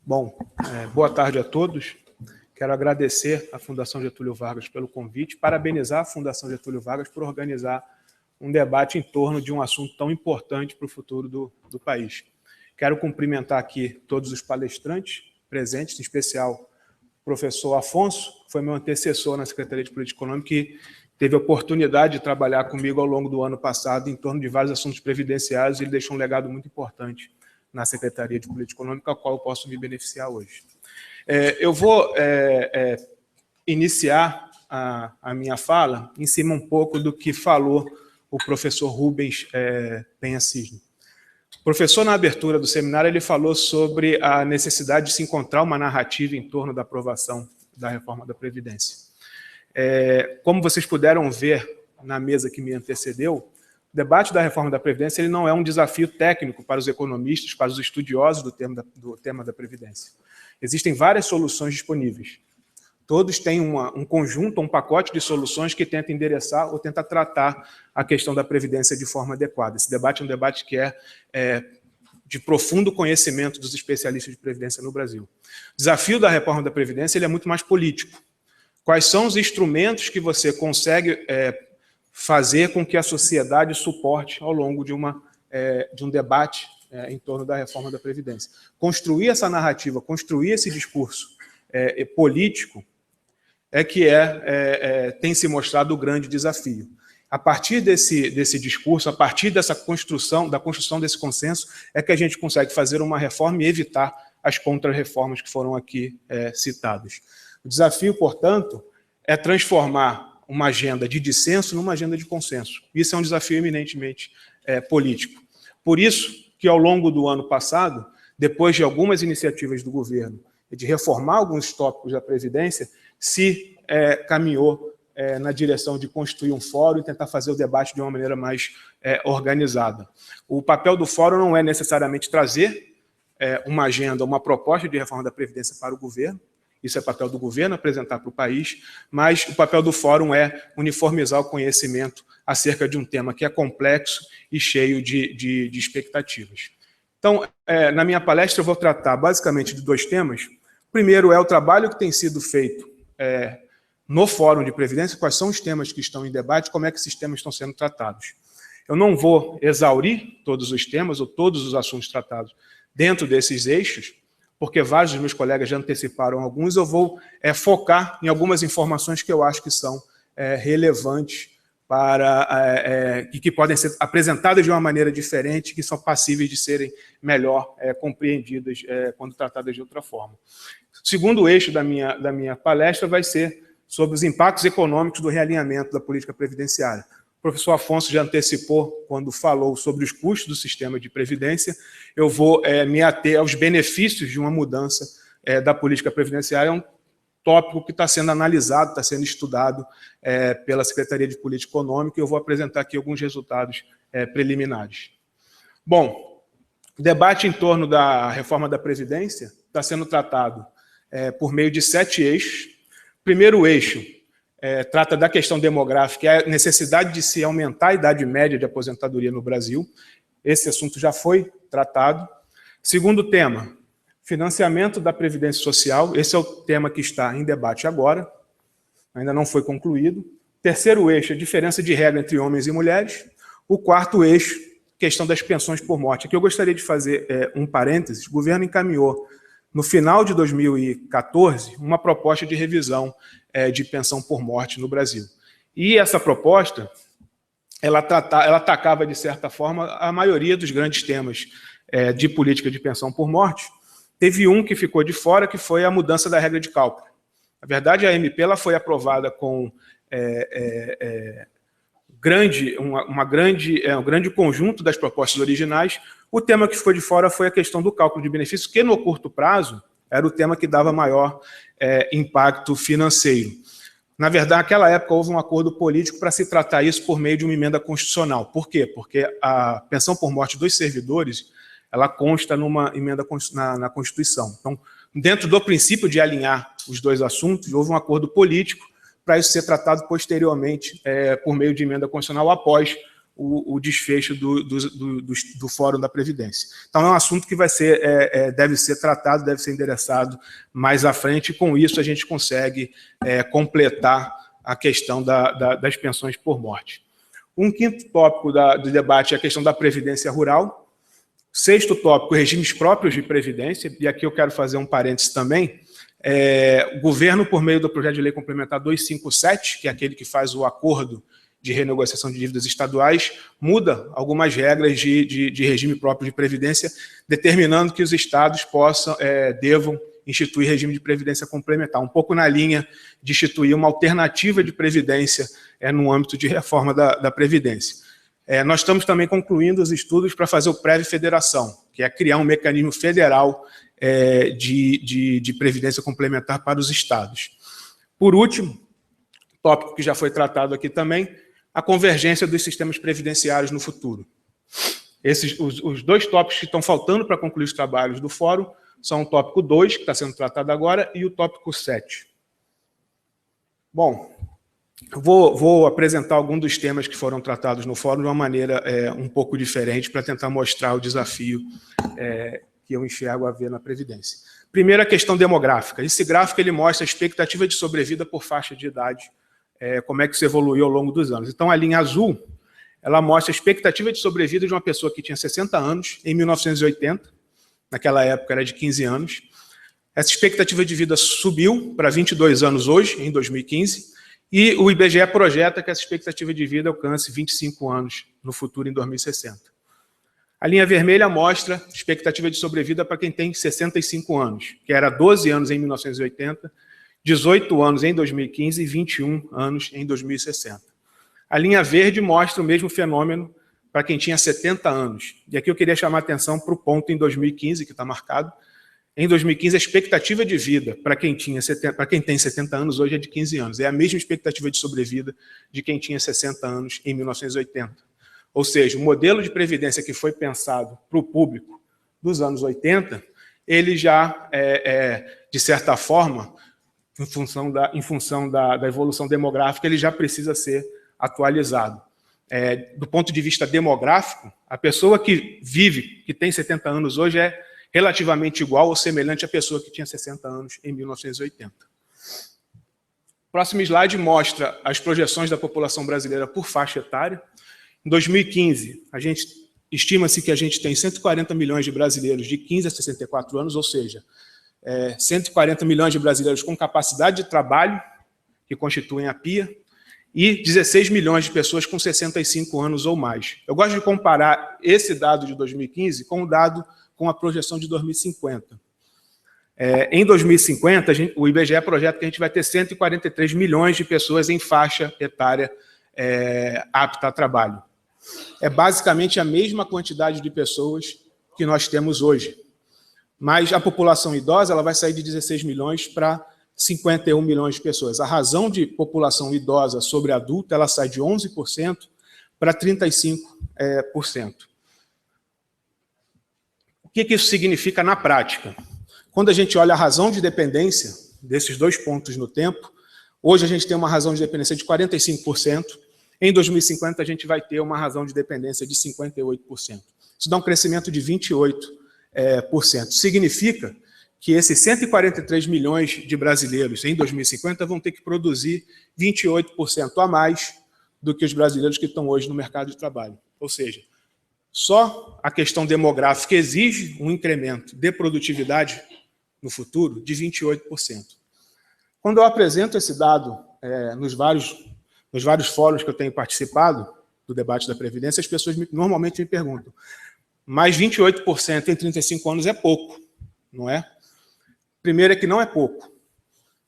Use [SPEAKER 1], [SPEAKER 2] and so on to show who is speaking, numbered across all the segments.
[SPEAKER 1] Bom, boa tarde a todos. Quero agradecer à Fundação Getúlio Vargas pelo convite, parabenizar a Fundação Getúlio Vargas por organizar um debate em torno de um assunto tão importante para o futuro do país. Quero cumprimentar aqui todos os palestrantes presentes, em especial o professor Afonso, que foi meu antecessor na Secretaria de Política Econômica, que teve a oportunidade de trabalhar comigo ao longo do ano passado em torno de vários assuntos previdenciários, e ele deixou um legado muito importante na Secretaria de Política Econômica, ao qual eu posso me beneficiar hoje. Eu vou iniciar a minha fala em cima um pouco do que falou o professor Rubens Penha Cisne. O professor, na abertura do seminário, ele falou sobre a necessidade de se encontrar uma narrativa em torno da aprovação da reforma da Previdência. Como vocês puderam ver na mesa que me antecedeu, o debate da reforma da Previdência ele não é um desafio técnico para os economistas, para os estudiosos do tema da Previdência. Existem várias soluções disponíveis. Todos têm um conjunto, um pacote de soluções que tenta endereçar ou tenta tratar a questão da Previdência de forma adequada. Esse debate é um debate que é de profundo conhecimento dos especialistas de Previdência no Brasil. O desafio da reforma da Previdência ele é muito mais político. Quais são os instrumentos que você consegue fazer com que a sociedade suporte ao longo de um debate em torno da reforma da Previdência? Construir essa narrativa, construir esse discurso político tem se mostrado o grande desafio. A partir desse discurso, a partir da construção desse consenso, é que a gente consegue fazer uma reforma e evitar as contra-reformas que foram aqui citadas. O desafio, portanto, é transformar uma agenda de dissenso numa agenda de consenso. Isso é um desafio eminentemente político. Por isso que, ao longo do ano passado, depois de algumas iniciativas do governo de reformar alguns tópicos da Previdência, se caminhou na direção de construir um fórum e tentar fazer o debate de uma maneira mais organizada. O papel do fórum não é necessariamente trazer uma agenda, uma proposta de reforma da Previdência para o governo, isso é papel do governo apresentar para o país, mas o papel do fórum é uniformizar o conhecimento acerca de um tema que é complexo e cheio de expectativas. Então, na minha palestra eu vou tratar basicamente de dois temas. O primeiro é o trabalho que tem sido feito no Fórum de Previdência, quais são os temas que estão em debate, como é que esses temas estão sendo tratados. Eu não vou exaurir todos os temas ou todos os assuntos tratados dentro desses eixos, porque vários dos meus colegas já anteciparam alguns, eu vou focar em algumas informações que eu acho que são relevantes e que podem ser apresentadas de uma maneira diferente, que são passíveis de serem melhor compreendidas quando tratadas de outra forma. O segundo eixo da minha palestra vai ser sobre os impactos econômicos do realinhamento da política previdenciária. O professor Afonso já antecipou quando falou sobre os custos do sistema de previdência. Eu vou me ater aos benefícios de uma mudança da política previdenciária. É um tópico que está sendo analisado, está sendo estudado pela Secretaria de Política Econômica, e eu vou apresentar aqui alguns resultados preliminares. Bom, o debate em torno da reforma da Previdência está sendo tratado por meio de 7 eixos. O primeiro eixo trata da questão demográfica, a necessidade de se aumentar a idade média de aposentadoria no Brasil. Esse assunto já foi tratado. Segundo tema, financiamento da Previdência Social. Esse é o tema que está em debate agora, ainda não foi concluído. Terceiro eixo, a diferença de regra entre homens e mulheres. O quarto eixo, questão das pensões por morte. Aqui eu gostaria de fazer um parênteses. O governo encaminhou, no final de 2014, uma proposta de revisão de pensão por morte no Brasil. E essa proposta, ela atacava, de certa forma, a maioria dos grandes temas de política de pensão por morte. Teve um que ficou de fora, que foi a mudança da regra de cálculo. Na verdade, a MP ela foi aprovada com um grande conjunto das propostas originais. O tema que ficou de fora foi a questão do cálculo de benefícios, que no curto prazo era o tema que dava maior impacto financeiro. Na verdade, naquela época houve um acordo político para se tratar isso por meio de uma emenda constitucional. Por quê? Porque a pensão por morte dos servidores ela consta numa emenda na Constituição. Então, dentro do princípio de alinhar os dois assuntos, houve um acordo político para isso ser tratado posteriormente por meio de emenda constitucional após o desfecho do Fórum da Previdência. Então, é um assunto que deve ser tratado, deve ser endereçado mais à frente, e com isso a gente consegue completar a questão das pensões por morte. Um quinto tópico do debate é a questão da Previdência Rural. Sexto tópico, regimes próprios de Previdência, e aqui eu quero fazer um parênteses também. O governo, por meio do projeto de lei complementar 257, que é aquele que faz o acordo de renegociação de dívidas estaduais, muda algumas regras de regime próprio de previdência, determinando que os estados devam instituir regime de previdência complementar, um pouco na linha de instituir uma alternativa de previdência no âmbito de reforma da Previdência. Nós estamos também concluindo os estudos para fazer o Prev-Federação, que é criar um mecanismo federal de previdência complementar para os estados. Por último, tópico que já foi tratado aqui também, a convergência dos sistemas previdenciários no futuro. Os dois tópicos que estão faltando para concluir os trabalhos do fórum são o tópico 2, que está sendo tratado agora, e o tópico 7. Bom, eu vou apresentar alguns dos temas que foram tratados no fórum de uma maneira um pouco diferente, para tentar mostrar o desafio que eu enxergo a ver na Previdência. Primeiro, a questão demográfica. Esse gráfico ele mostra a expectativa de sobrevida por faixa de idade, como é que isso evoluiu ao longo dos anos. Então, a linha azul, ela mostra a expectativa de sobrevida de uma pessoa que tinha 60 anos em 1980, naquela época era de 15 anos. Essa expectativa de vida subiu para 22 anos hoje, em 2015, e o IBGE projeta que essa expectativa de vida alcance 25 anos no futuro, em 2060. A linha vermelha mostra a expectativa de sobrevida para quem tem 65 anos, que era 12 anos em 1980, 18 anos em 2015 e 21 anos em 2060. A linha verde mostra o mesmo fenômeno para quem tinha 70 anos. E aqui eu queria chamar a atenção para o ponto em 2015, que está marcado. Em 2015, a expectativa de vida para quem tem 70 anos hoje é de 15 anos. É a mesma expectativa de sobrevida de quem tinha 60 anos em 1980. Ou seja, o modelo de previdência que foi pensado para o público dos anos 80, ele já, de certa forma, em função da evolução demográfica, ele já precisa ser atualizado. Do ponto de vista demográfico, a pessoa que vive, que tem 70 anos hoje, é relativamente igual ou semelhante à pessoa que tinha 60 anos em 1980. O próximo slide mostra as projeções da população brasileira por faixa etária. Em 2015, estima-se que a gente tem 140 milhões de brasileiros de 15 a 64 anos, ou seja, 140 milhões de brasileiros com capacidade de trabalho, que constituem a PIA, e 16 milhões de pessoas com 65 anos ou mais. Eu gosto de comparar esse dado de 2015 com o dado com a projeção de 2050. Em 2050, o IBGE projeta que a gente vai ter 143 milhões de pessoas em faixa etária apta a trabalho. É basicamente a mesma quantidade de pessoas que nós temos hoje. Mas a população idosa ela vai sair de 16 milhões para 51 milhões de pessoas. A razão de população idosa sobre adulta ela sai de 11% para 35%. O que isso significa na prática? Quando a gente olha a razão de dependência desses dois pontos no tempo, hoje a gente tem uma razão de dependência de 45%, em 2050 a gente vai ter uma razão de dependência de 58%. Isso dá um crescimento de 28%. Significa que esses 143 milhões de brasileiros em 2050 vão ter que produzir 28% a mais do que os brasileiros que estão hoje no mercado de trabalho. Ou seja, só a questão demográfica exige um incremento de produtividade no futuro de 28%. Quando eu apresento esse dado nos vários fóruns que eu tenho participado do debate da Previdência, as pessoas normalmente me perguntam, mas 28% em 35 anos é pouco, não é? Primeiro é que não é pouco.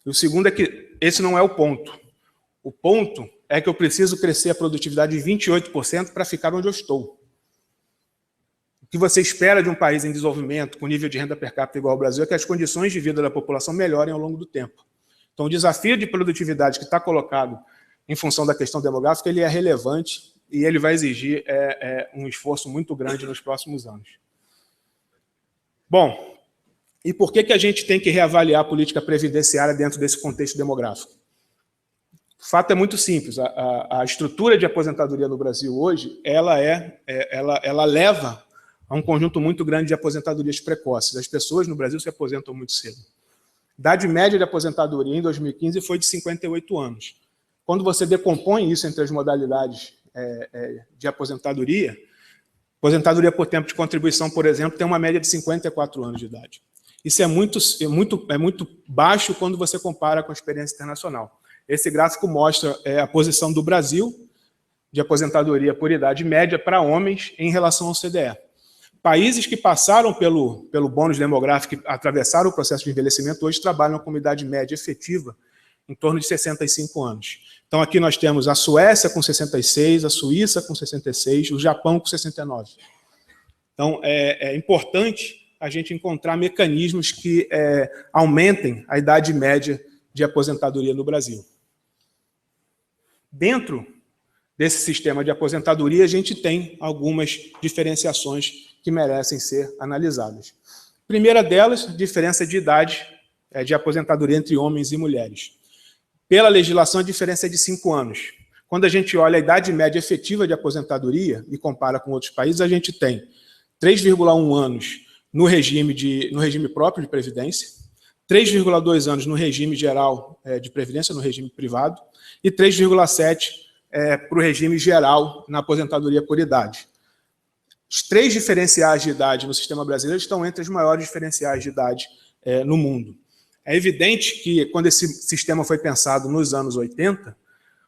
[SPEAKER 1] E o segundo é que esse não é o ponto. O ponto é que eu preciso crescer a produtividade de 28% para ficar onde eu estou. O que você espera de um país em desenvolvimento, com nível de renda per capita igual ao Brasil, é que as condições de vida da população melhorem ao longo do tempo. Então, o desafio de produtividade que está colocado em função da questão demográfica, ele é relevante e ele vai exigir um esforço muito grande nos próximos anos. Bom, e por que a gente tem que reavaliar a política previdenciária dentro desse contexto demográfico? O fato é muito simples, a estrutura de aposentadoria no Brasil hoje, ela leva a um conjunto muito grande de aposentadorias precoces. As pessoas no Brasil se aposentam muito cedo. A idade média de aposentadoria em 2015 foi de 58 anos. Quando você decompõe isso entre as modalidades de aposentadoria por tempo de contribuição, por exemplo, tem uma média de 54 anos de idade. Isso é muito baixo quando você compara com a experiência internacional. Esse gráfico mostra a posição do Brasil de aposentadoria por idade média para homens em relação ao CDE. Países que passaram pelo bônus demográfico e atravessaram o processo de envelhecimento hoje trabalham com uma idade média efetiva em torno de 65 anos. Então, aqui nós temos a Suécia com 66, a Suíça com 66, o Japão com 69. Então, é importante a gente encontrar mecanismos que aumentem a idade média de aposentadoria no Brasil. Dentro desse sistema de aposentadoria, a gente tem algumas diferenciações que merecem ser analisadas. A primeira delas, diferença de idade de aposentadoria entre homens e mulheres. Pela legislação, a diferença é de 5 anos. Quando a gente olha a idade média efetiva de aposentadoria e compara com outros países, a gente tem 3,1 anos no regime próprio de previdência, 3,2 anos no regime geral de previdência, no regime privado, e 3,7 para o regime geral na aposentadoria por idade. Os 3 diferenciais de idade no sistema brasileiro estão entre os maiores diferenciais de idade no mundo. É evidente que, quando esse sistema foi pensado nos anos 80,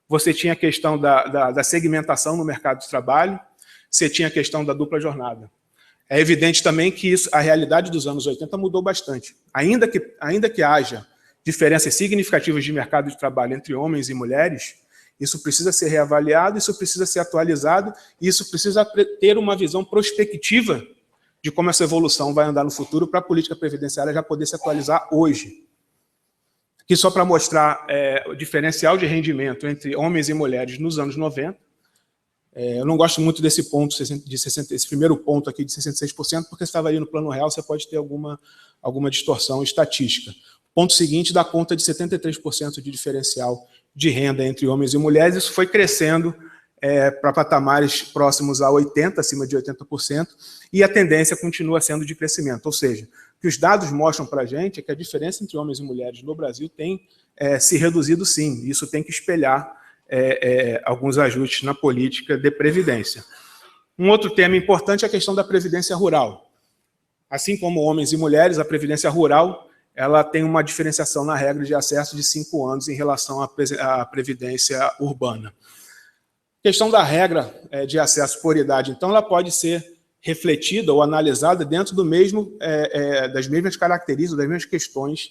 [SPEAKER 1] você tinha a questão da segmentação no mercado de trabalho, você tinha a questão da dupla jornada. É evidente também que a realidade dos anos 80 mudou bastante. Ainda que haja diferenças significativas de mercado de trabalho entre homens e mulheres, isso precisa ser reavaliado, isso precisa ser atualizado, e isso precisa ter uma visão prospectiva de como essa evolução vai andar no futuro para a política previdenciária já poder se atualizar hoje. Aqui só para mostrar o diferencial de rendimento entre homens e mulheres nos anos 90. Eu não gosto muito desse ponto, esse primeiro ponto aqui de 66%, porque se estava ali no plano real, você pode ter alguma distorção estatística. O ponto seguinte dá conta de 73% de diferencial de renda entre homens e mulheres. Isso foi crescendo para patamares próximos a 80%, acima de 80%, e a tendência continua sendo de crescimento. Ou seja, o que os dados mostram para a gente é que a diferença entre homens e mulheres no Brasil tem se reduzido sim. Isso tem que espelhar alguns ajustes na política de previdência. Um outro tema importante é a questão da previdência rural. Assim como homens e mulheres, a previdência rural ela tem uma diferenciação na regra de acesso de 5 anos em relação à previdência urbana. A questão da regra de acesso por idade, então, ela pode ser refletida ou analisada dentro das mesmas características, das mesmas questões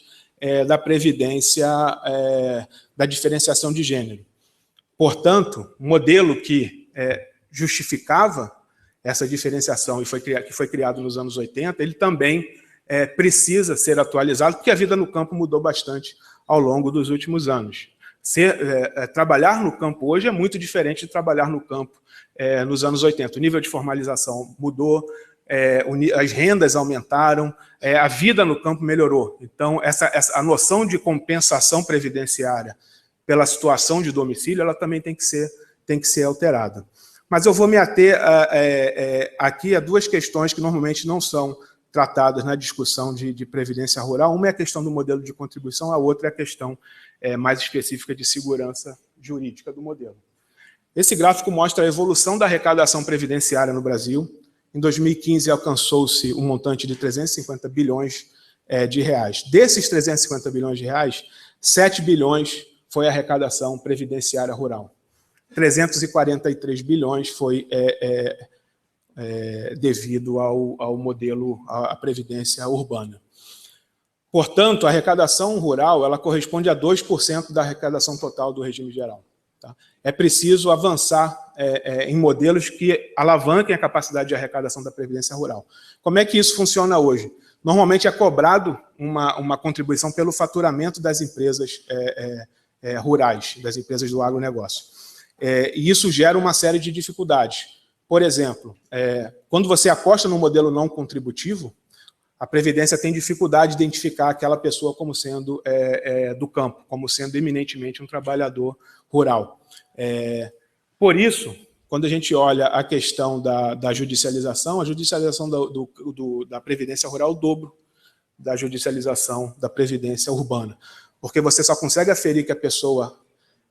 [SPEAKER 1] da previdência, da diferenciação de gênero. Portanto, o modelo que justificava essa diferenciação e que foi criado nos anos 80, ele também precisa ser atualizado, porque a vida no campo mudou bastante ao longo dos últimos anos. Trabalhar no campo hoje é muito diferente de trabalhar no campo nos anos 80. O nível de formalização mudou, as rendas aumentaram, a vida no campo melhorou. Então, a noção de compensação previdenciária pela situação de domicílio, ela também tem que ser alterada. Mas eu vou me ater aqui a 2 questões que normalmente não são tratadas na discussão de previdência rural. Uma é a questão do modelo de contribuição, a outra é a questão mais específica de segurança jurídica do modelo. Esse gráfico mostra a evolução da arrecadação previdenciária no Brasil. Em 2015, alcançou-se um montante de 350 bilhões de reais. Desses 350 bilhões de reais, 7 bilhões foi a arrecadação previdenciária rural. 343 bilhões foi devido ao modelo, à previdência urbana. Portanto, a arrecadação rural ela corresponde a 2% da arrecadação total do regime geral. Tá? É preciso avançar em modelos que alavanquem a capacidade de arrecadação da previdência rural. Como é que isso funciona hoje? Normalmente é cobrado uma contribuição pelo faturamento das empresas rurais, das empresas do agronegócio. E isso gera uma série de dificuldades. Por exemplo, quando você aposta no modelo não contributivo, a Previdência tem dificuldade de identificar aquela pessoa como sendo do campo, como sendo eminentemente um trabalhador rural. Por isso, quando a gente olha a questão da judicialização, a judicialização da Previdência Rural é o dobro da judicialização da Previdência Urbana, porque você só consegue aferir que a pessoa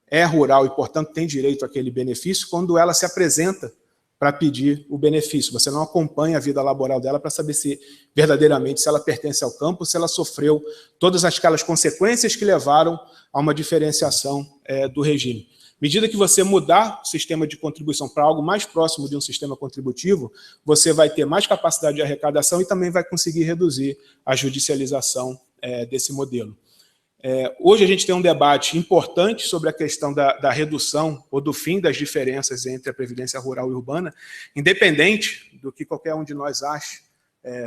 [SPEAKER 1] é rural e, portanto, tem direito àquele benefício quando ela se apresenta para pedir o benefício. Você não acompanha a vida laboral dela para saber se verdadeiramente se ela pertence ao campo, se ela sofreu todas aquelas consequências que levaram a uma diferenciação do regime. À medida que você mudar o sistema de contribuição para algo mais próximo de um sistema contributivo, você vai ter mais capacidade de arrecadação e também vai conseguir reduzir a judicialização desse modelo. Hoje a gente tem um debate importante sobre a questão da redução ou do fim das diferenças entre a Previdência Rural e Urbana, independente do que qualquer um de nós ache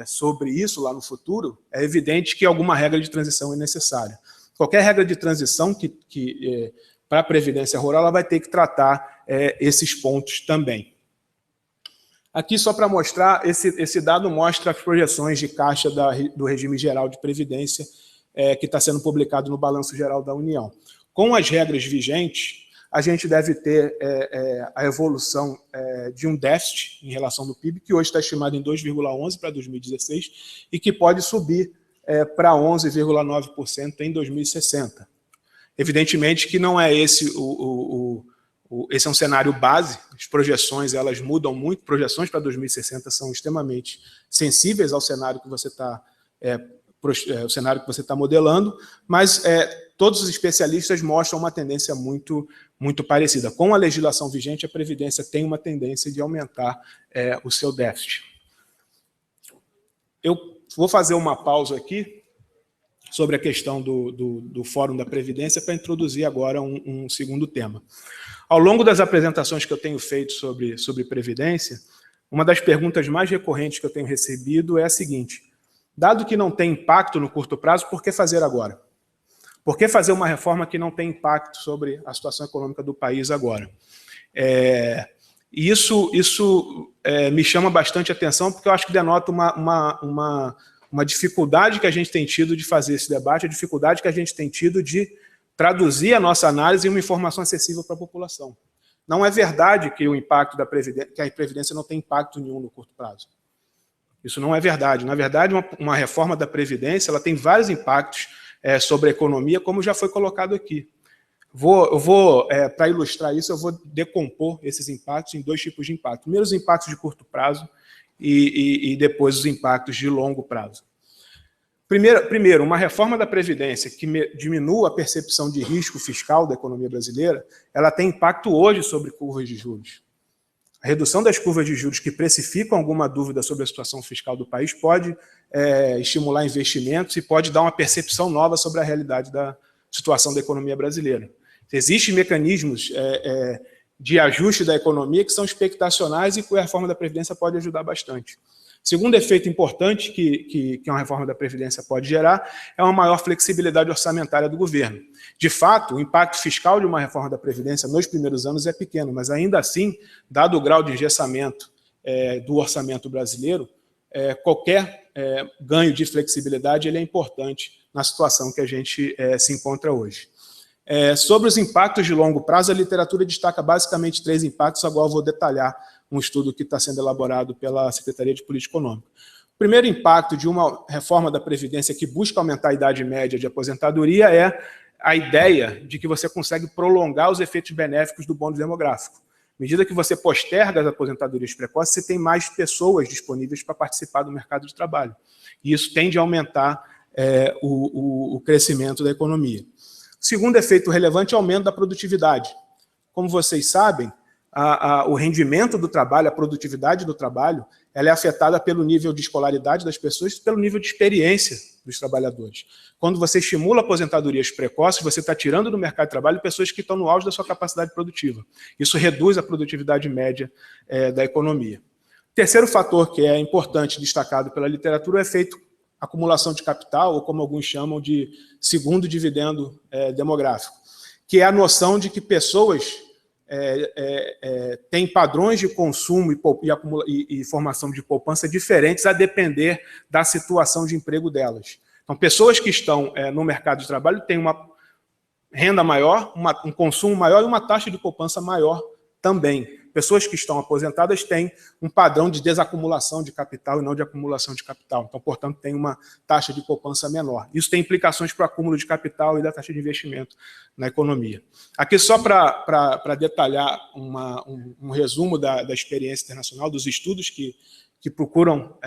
[SPEAKER 1] sobre isso lá no futuro, é evidente que alguma regra de transição é necessária. Qualquer regra de transição para a Previdência Rural ela vai ter que tratar esses pontos também. Aqui, só para mostrar, esse dado mostra as projeções de caixa do regime geral de Previdência que está sendo publicado no Balanço Geral da União. Com as regras vigentes, a gente deve ter a evolução de um déficit em relação ao PIB, que hoje está estimado em 2,11% para 2016, e que pode subir para 11,9% em 2060. Evidentemente que não é esse esse é um cenário base, as projeções elas mudam muito, projeções para 2060 são extremamente sensíveis ao cenário que você está o cenário que você está modelando, mas todos os especialistas mostram uma tendência muito parecida. Com a legislação vigente, a Previdência tem uma tendência de aumentar o seu déficit. Eu vou fazer uma pausa aqui sobre a questão do Fórum da Previdência para introduzir agora um segundo tema. Ao longo das apresentações que eu tenho feito sobre Previdência, uma das perguntas mais recorrentes que eu tenho recebido é a seguinte: dado que não tem impacto no curto prazo, por que fazer agora? Por que fazer uma reforma que não tem impacto sobre a situação econômica do país agora? Isso me chama bastante atenção, porque eu acho que denota uma dificuldade que a gente tem tido de fazer esse debate, a dificuldade que a gente tem tido de traduzir a nossa análise em uma informação acessível para a população. Não é verdade que que a Previdência não tem impacto nenhum no curto prazo. Isso não é verdade. Na verdade, uma reforma da Previdência ela tem vários impactos sobre a economia, como já foi colocado aqui. Para ilustrar isso, eu vou decompor esses impactos em dois tipos de impacto. Primeiro, os impactos de curto prazo e depois os impactos de longo prazo. Primeiro, uma reforma da Previdência que diminua a percepção de risco fiscal da economia brasileira, ela tem impacto hoje sobre curvas de juros. A redução das curvas de juros que precificam alguma dúvida sobre a situação fiscal do país pode estimular investimentos e pode dar uma percepção nova sobre a realidade da situação da economia brasileira. Existem mecanismos de ajuste da economia que são expectacionais e que a reforma da Previdência pode ajudar bastante. Segundo efeito importante que uma reforma da Previdência pode gerar é uma maior flexibilidade orçamentária do governo. De fato, o impacto fiscal de uma reforma da Previdência nos primeiros anos é pequeno, mas ainda assim, dado o grau de engessamento do orçamento brasileiro, qualquer ganho de flexibilidade ele é importante na situação que a gente se encontra hoje. Sobre os impactos de longo prazo, a literatura destaca basicamente 3 impactos, agora eu vou detalhar um estudo que está sendo elaborado pela Secretaria de Política Econômica. O primeiro impacto de uma reforma da Previdência que busca aumentar a idade média de aposentadoria é a ideia de que você consegue prolongar os efeitos benéficos do bônus demográfico. À medida que você posterga as aposentadorias precoces, você tem mais pessoas disponíveis para participar do mercado de trabalho. E isso tende a aumentar o crescimento da economia. O segundo efeito relevante é o aumento da produtividade. Como vocês sabem, o rendimento do trabalho, a produtividade do trabalho, ela é afetada pelo nível de escolaridade das pessoas e pelo nível de experiência dos trabalhadores. Quando você estimula aposentadorias precoces, você está tirando do mercado de trabalho pessoas que estão no auge da sua capacidade produtiva. Isso reduz a produtividade média da economia. O terceiro fator que é importante, destacado pela literatura, é o efeito acumulação de capital, ou como alguns chamam de segundo dividendo demográfico, que é a noção de que pessoas têm padrões de consumo e formação de poupança diferentes a depender da situação de emprego delas. Então, pessoas que estão no mercado de trabalho têm uma renda maior, um consumo maior e uma taxa de poupança maior também. Pessoas que estão aposentadas têm um padrão de desacumulação de capital e não de acumulação de capital. Então, portanto, tem uma taxa de poupança menor. Isso tem implicações para o acúmulo de capital e da taxa de investimento na economia. Aqui, só para detalhar um resumo da experiência internacional, dos estudos que procuram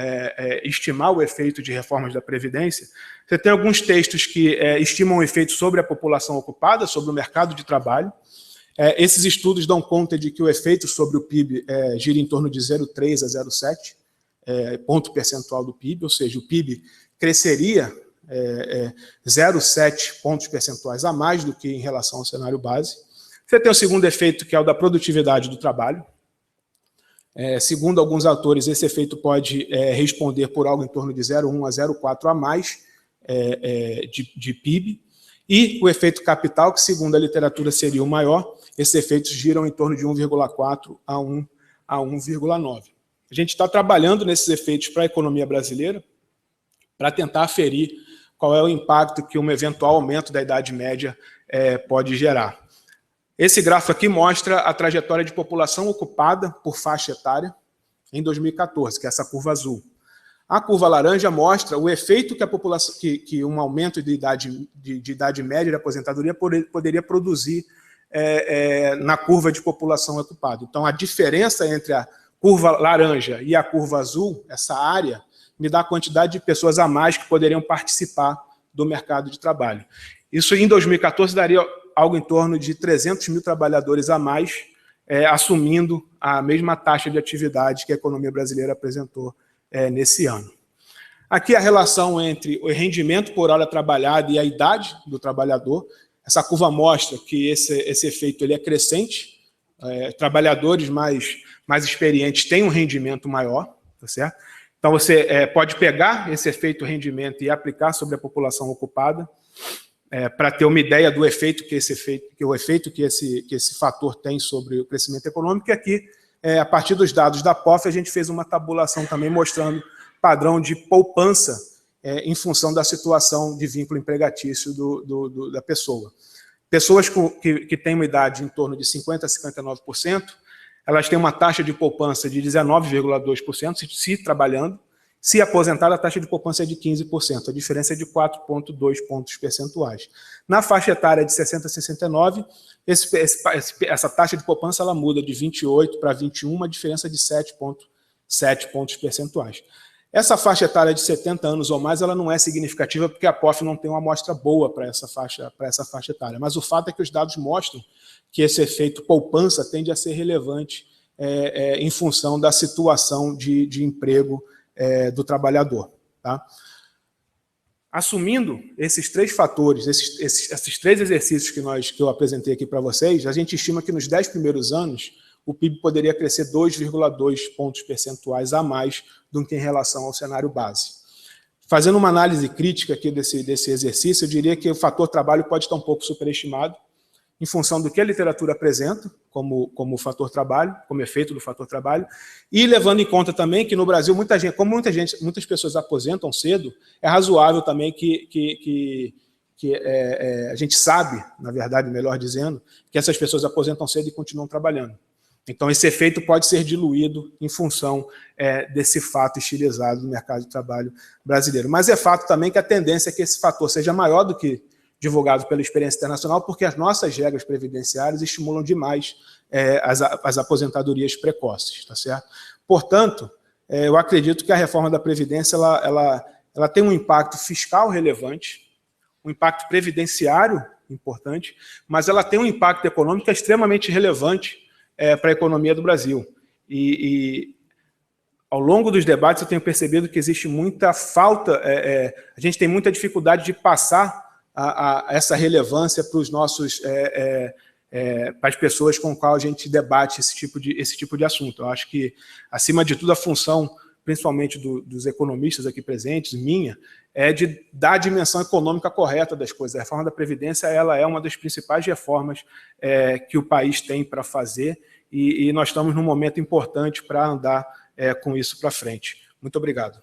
[SPEAKER 1] estimar o efeito de reformas da Previdência, você tem alguns textos que estimam o efeito sobre a população ocupada, sobre o mercado de trabalho. Esses estudos dão conta de que o efeito sobre o PIB gira em torno de 0,3 a 0,7 ponto percentual do PIB, ou seja, o PIB cresceria 0,7 pontos percentuais a mais do que em relação ao cenário base. Você tem o segundo efeito, que é o da produtividade do trabalho. Segundo alguns autores, esse efeito pode responder por algo em torno de 0,1 a 0,4 a mais de PIB. E o efeito capital, que segundo a literatura seria o maior, esses efeitos giram em torno de 1,4 a 1,9. A gente está trabalhando nesses efeitos para a economia brasileira para tentar aferir qual é o impacto que um eventual aumento da idade média pode gerar. Esse gráfico aqui mostra a trajetória de população ocupada por faixa etária em 2014, que é essa curva azul. A curva laranja mostra o efeito que a população, que um aumento de idade média de aposentadoria poderia produzir na curva de população ocupada. Então, a diferença entre a curva laranja e a curva azul, essa área, me dá a quantidade de pessoas a mais que poderiam participar do mercado de trabalho. Isso, em 2014, daria algo em torno de 300 mil trabalhadores a mais, assumindo a mesma taxa de atividade que a economia brasileira apresentou nesse ano. Aqui a relação entre o rendimento por hora trabalhada e a idade do trabalhador. Essa curva mostra que esse efeito ele é crescente. Trabalhadores mais experientes têm um rendimento maior, tá certo? Então você pode pegar esse efeito rendimento e aplicar sobre a população ocupada para ter uma ideia do efeito que esse fator tem sobre o crescimento econômico. E aqui, a partir dos dados da POF, a gente fez uma tabulação também mostrando padrão de poupança em função da situação de vínculo empregatício da pessoa. Pessoas que têm uma idade em torno de 50% a 59%, elas têm uma taxa de poupança de 19,2% se trabalhando. Se aposentar, a taxa de poupança é de 15%, a diferença é de 4,2 pontos percentuais. Na faixa etária de 60 a 69, essa taxa de poupança ela muda de 28 para 21, uma diferença de 7,7 pontos percentuais. Essa faixa etária de 70 anos ou mais ela não é significativa porque a POF não tem uma amostra boa para essa faixa etária, mas o fato é que os dados mostram que esse efeito poupança tende a ser relevante em função da situação de emprego do trabalhador. Tá? Assumindo esses três fatores, esses três exercícios que eu apresentei aqui para vocês, a gente estima que nos 10 primeiros anos o PIB poderia crescer 2,2 pontos percentuais a mais do que em relação ao cenário base. Fazendo uma análise crítica aqui desse exercício, eu diria que o fator trabalho pode estar um pouco superestimado, em função do que a literatura apresenta como fator trabalho, como efeito do fator trabalho, e levando em conta também que no Brasil, muitas pessoas aposentam cedo, é razoável também que a gente sabe, na verdade, melhor dizendo, que essas pessoas aposentam cedo e continuam trabalhando. Então, esse efeito pode ser diluído em função desse fato estilizado do mercado de trabalho brasileiro. Mas é fato também que a tendência é que esse fator seja maior do que divulgado pela experiência internacional, porque as nossas regras previdenciárias estimulam demais as aposentadorias precoces, tá certo? Portanto, eu acredito que a reforma da Previdência ela tem um impacto fiscal relevante, um impacto previdenciário importante, mas ela tem um impacto econômico extremamente relevante para a economia do Brasil. E ao longo dos debates eu tenho percebido que existe muita falta, a gente tem muita dificuldade de passar essa relevância para os nossos, para as pessoas com as quais a gente debate esse tipo de assunto. Eu acho que, acima de tudo, a função principalmente dos economistas aqui presentes, minha, é de dar a dimensão econômica correta das coisas. A reforma da Previdência ela é uma das principais reformas que o país tem para fazer, e nós estamos num momento importante para andar com isso para frente. Muito obrigado.